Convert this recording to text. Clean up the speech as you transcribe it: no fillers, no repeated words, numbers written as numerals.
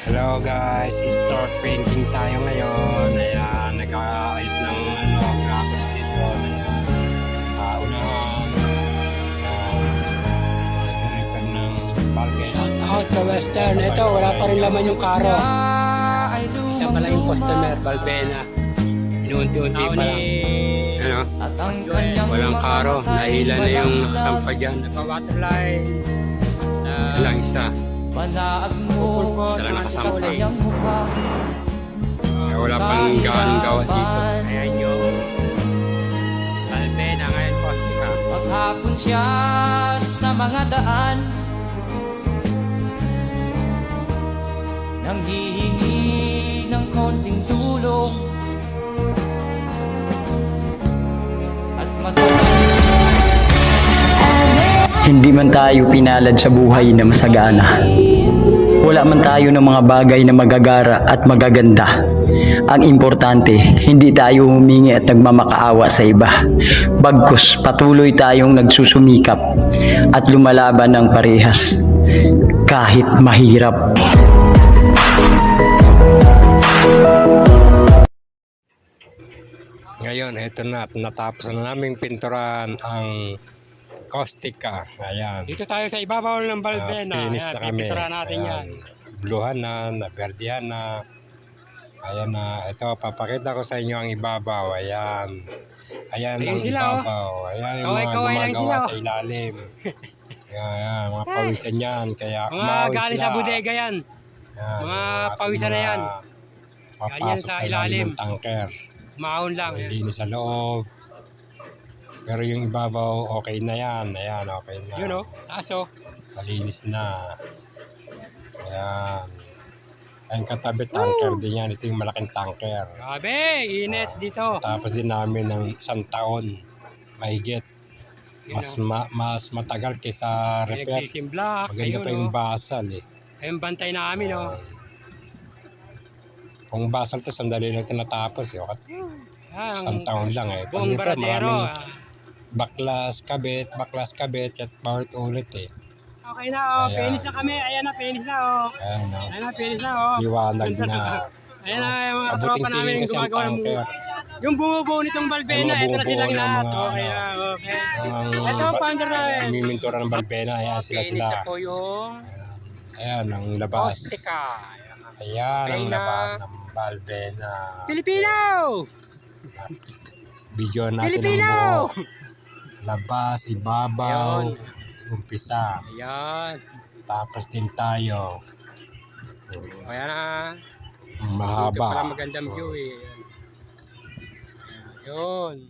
Hello guys, start painting tayo ngayon. Ayan, nag-aayos ng grapos dito. Ayan, sa unahan. Nag-repair ng bulkhead. Out sa western. Ito, wala pa rin laman yung karo. Isa pa lang yung customer, Balbena. Inuunti-unti pa lang. Ano? Walang karo. Nahila na yung nakasampa dyan. Nagpa-waterline. Lang isa. Isa lang nakasampa. Wala pang galing gawa dito. Ayan yung Balbena ngayon po. Paghapon siya sa mga daan, nang hihingi ng konting tulong at Hindi man tayo pinalad sa buhay na masagana. Wala man tayo ng mga bagay na magagara at magaganda. Ang importante, hindi tayo humingi at nagmamakaawa sa iba. Bagkus, patuloy tayong nagsusumikap at lumalaban ng parehas. Kahit mahirap. Ngayon, ito na. Natapos na naming pinturan ang Caustica. Ayan. Dito tayo sa ibabaw ng Balbena. Finish na kami. Pipinturahan natin yan. Bluhan na, naberdihan na. Ayan na. Ito, papakita ko sa inyo ang ibabaw. Ayan. Ayan ang ibabaw. Ayan yung mga gumagawa sa ilalim. Ayan, mga pawisan yan. Kaya mga galing sa bodega yan. Ayan, mga pawisan na yan. Papasok sa ilalim ng tanker. Mahon lang. Linis sa loob. Pero yung ibabaw, okay na yan. Ayan, okay na. Yun o, taso. Malinis na. Ayan. Ayan katabi, tanker din yan. Ito yung malaking tanker. Grabe, init dito. Tapos din namin ng 1 taon. Mahigit. Mas matagal kaysa repair. Nagsisimblak. Maganda pa yung basal eh. Ayun, bantay namin o. Kung basal to, sandali lang ito natapos. 1 taon lang eh. Buong baratero. Baklas kabit, at bawat ulit eh. Okay na o, finish na kami. Ayan na, finish na o. Ayan na, finish na o. Liwanag na. Ayan na, yung mga tropa namin gumagawa ng yung bumubuo nitong Balbena, ito na silang lahat. Okay na, okay. Ito ang founder na eh. Mimintura ng Balbena, ayan sila. Finish na po yung Ayan, ang labas. Caustica. Ayan, ang labas ng Balbena. Pilipino! Video natin ang buo. Labas, ibabaw, umpisa. Ayan. Tapos din tayo. Ayan na. Mahaba. Ito pala magandang view eh. Yun.